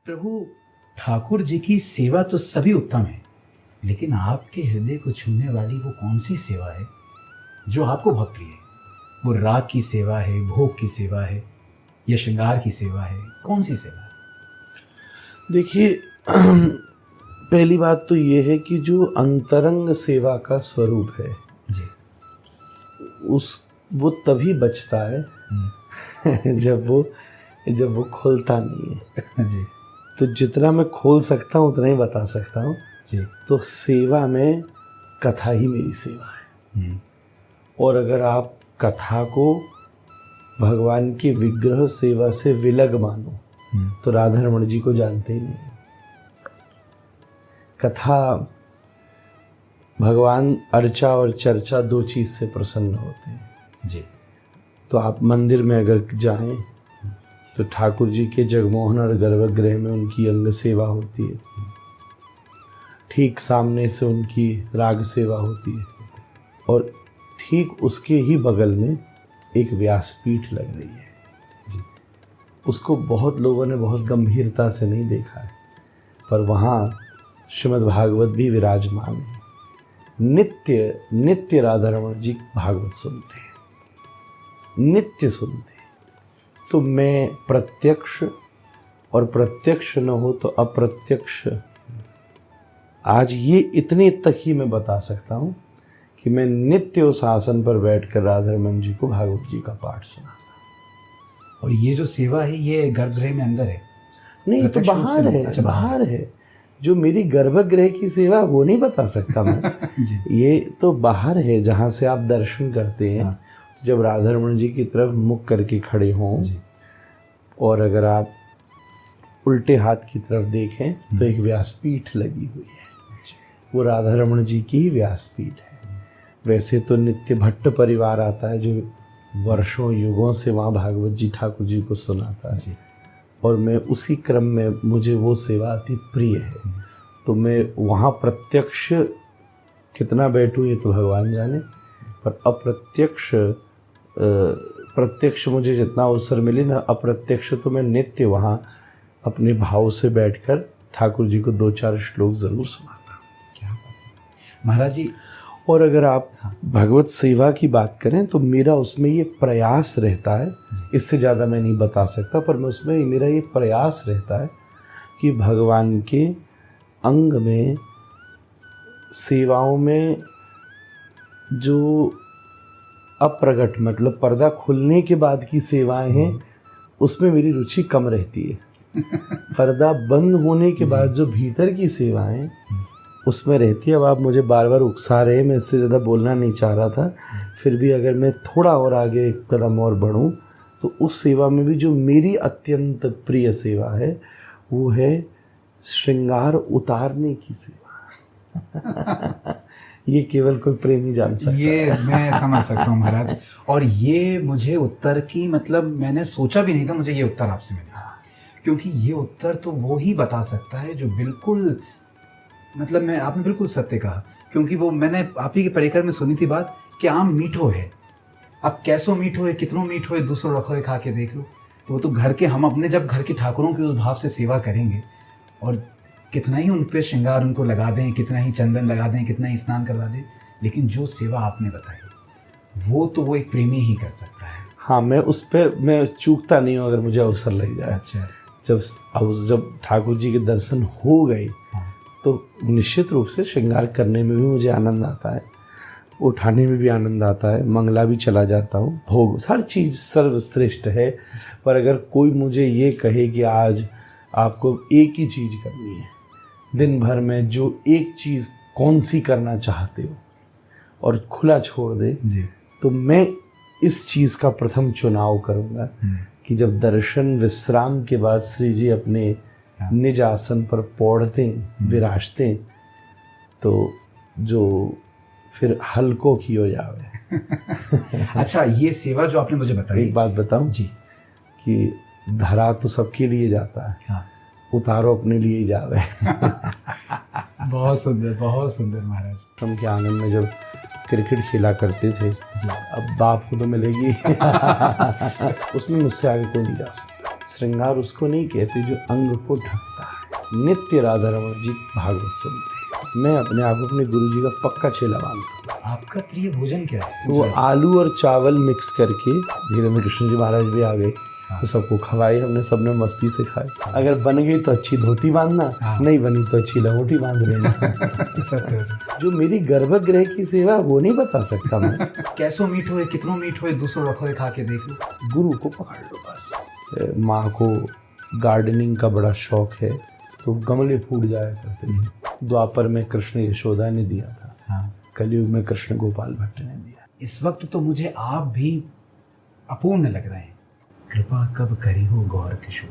प्रभु, ठाकुर जी की सेवा तो सभी उत्तम है, लेकिन आपके हृदय को छूने वाली वो कौन सी सेवा है जो आपको बहुत प्रिय है? वो राग की सेवा है, भोग की सेवा है, या श्रृंगार की सेवा है? कौन सी सेवा है? देखिए, पहली बात तो ये है कि जो अंतरंग सेवा का स्वरूप है जी, वो तभी बचता है जब वो खोलता नहीं है। जी तो जितना मैं खोल सकता हूँ उतना ही बता सकता हूँ। जी। तो सेवा में कथा ही मेरी सेवा है। और अगर आप कथा को भगवान की विग्रह सेवा से विलग मानो तो राधा रमण जी को जानते ही नहीं। कथा, भगवान अर्चा और चर्चा दो चीज से प्रसन्न होते हैं जी। तो आप मंदिर में अगर जाएं तो ठाकुर जी के जगमोहन और गर्भगृह में उनकी अंग सेवा होती है, ठीक सामने से उनकी राग सेवा होती है, और ठीक उसके ही बगल में एक व्यासपीठ लग रही है जी। उसको बहुत लोगों ने बहुत गंभीरता से नहीं देखा है, पर वहाँ श्रीमद् भागवत भी विराजमान है। नित्य नित्य राधा रमण जी भागवत सुनते हैं, नित्य सुनते हैं। तो मैं प्रत्यक्ष, और प्रत्यक्ष न हो तो अप्रत्यक्ष, आज ये इतने तक ही मैं बता सकता हूँ कि मैं नित्य उस आसन पर बैठकर राधा रमण जी को भागवत जी का पाठ सुनाता। और ये जो सेवा है ये गर्भगृह में अंदर है? नहीं, तो बाहर है। अच्छा, बाहर है। जो मेरी गर्भगृह की सेवा वो नहीं बता सकता मैं जी। ये तो बाहर है जहाँ से आप दर्शन करते हैं। हाँ। तो जब राधा रमण जी की तरफ मुख करके खड़े हों और अगर आप उल्टे हाथ की तरफ देखें तो एक व्यासपीठ लगी हुई है, वो राधा रमण जी की ही व्यासपीठ है। वैसे तो नित्य भट्ट परिवार आता है जो वर्षों युगों से वहाँ भागवत जी ठाकुर जी को सुनाता है, और मैं उसी क्रम में मुझे वो सेवा अति प्रिय है। तो मैं वहाँ प्रत्यक्ष कितना बैठूँ ये तो भगवान जाने, पर अप्रत्यक्ष प्रत्यक्ष मुझे जितना अवसर मिले ना, अप्रत्यक्ष तो मैं नित्य वहाँ अपने भाव से बैठकर ठाकुर जी को 2-4 श्लोक जरूर सुनाता हूँ। क्या बात है महाराज जी। और अगर आप भगवत सेवा की बात करें तो मेरा उसमें ये प्रयास रहता है, इससे ज़्यादा मैं नहीं बता सकता, पर मैं उसमें मेरा ये प्रयास रहता है कि भगवान के अंग में, सेवाओं में जो अप्रगट मतलब पर्दा खुलने के बाद की सेवाएं हैं उसमें मेरी रुचि कम रहती है। पर्दा बंद होने के बाद जो भीतर की सेवाएं उसमें रहती है। अब आप मुझे बार बार उकसा रहे, मैं इससे ज़्यादा बोलना नहीं चाह रहा था, फिर भी अगर मैं थोड़ा और आगे एक कदम और बढ़ूं तो उस सेवा में भी जो मेरी अत्यंत प्रिय सेवा है वो है श्रृंगार उतारने की सेवा। ये केवल कोई प्रेमी जान सकता है। ये मैं समझ सकता हूँ महाराज, और ये मुझे उत्तर की मतलब मैंने सोचा भी नहीं था मुझे ये उत्तर आपसे मिलेगा, क्योंकि ये उत्तर तो वो ही बता सकता है जो बिल्कुल मतलब मैं आपने बिल्कुल सत्य कहा। क्योंकि वो मैंने आप ही के परिकर में सुनी थी बात कि आम मीठो है, अब कैसो मीठो है, कितनों मीठो है, दूसरों रखो है खा के देख लो। तो वो तो घर के, हम अपने जब घर के ठाकुरों की उस भाव से सेवा करेंगे और कितना ही उन पे श्रृंगार उनको लगा दें, कितना ही चंदन लगा दें, कितना ही स्नान करवा दें, लेकिन जो सेवा आपने बताई वो तो वो एक प्रेमी ही कर सकता है। हाँ, मैं उस पर मैं चूकता नहीं हूँ अगर मुझे अवसर लग जाए। अच्छा। जब ठाकुर जी के दर्शन हो गए तो निश्चित रूप से श्रृंगार करने में भी मुझे आनंद आता है, उठाने में भी आनंद आता है, मंगला भी चला जाता हूँ, भोग हर चीज़ सर्वश्रेष्ठ है। पर अगर कोई मुझे ये कहे कि आज आपको एक ही चीज़ करनी है दिन भर में, जो एक चीज़ कौन सी करना चाहते हो और खुला छोड़ दे जी, तो मैं इस चीज़ का प्रथम चुनाव करूँगा कि जब दर्शन विश्राम के बाद श्री जी अपने निज आसन पर पौड़ते विराजते तो जो फिर हल्को की हो जावे। अच्छा, ये सेवा जो आपने मुझे बताई, एक बात बताऊं जी, कि धरा तो सबके लिए जाता है। हाँ। उतारो अपने लिए ही जावे। बहुत सुंदर महाराज। हम के आंगन में जब क्रिकेट खेला करते थे जी, अब बाप को तो मिलेगी। उसमें मुझसे आगे कोई नहीं जा सकता। श्रृंगार उसको नहीं कहते जो अंग को ढकता नित्य राधा रमण जी भागवत सुनते। मैं अपने आप को अपने गुरु जी का पक्का चेला मानता हूँ। आपका प्रिय भोजन क्या है? तो वो आलू और चावल मिक्स करके, धीरे में कृष्ण जी महाराज भी आ गए तो सबको खवाए, हमने सबने मस्ती से खाए। अगर बन गई तो अच्छी धोती बांधना, नहीं बनी तो अच्छी लंगोटी बांध लेना। सत्य जी। जो मेरी गर्भगृह की सेवा वो नहीं बता सकता मैं। कैसो मीठ होए, कितनो मीठ होए, दूसरो रखोए, खा के देख लो। गुरु को पकड़ लो बस। माँ को गार्डनिंग का बड़ा शौक है तो गमले फूट जाया करते थे। द्वापर में कृष्ण यशोदा ने दिया था, कलयुग में कृष्ण गोपाल भट्ट ने दिया। इस वक्त तो मुझे आप भी अपूर्ण लग रहे हैं। कृपा कब करी हो गौर किशोर।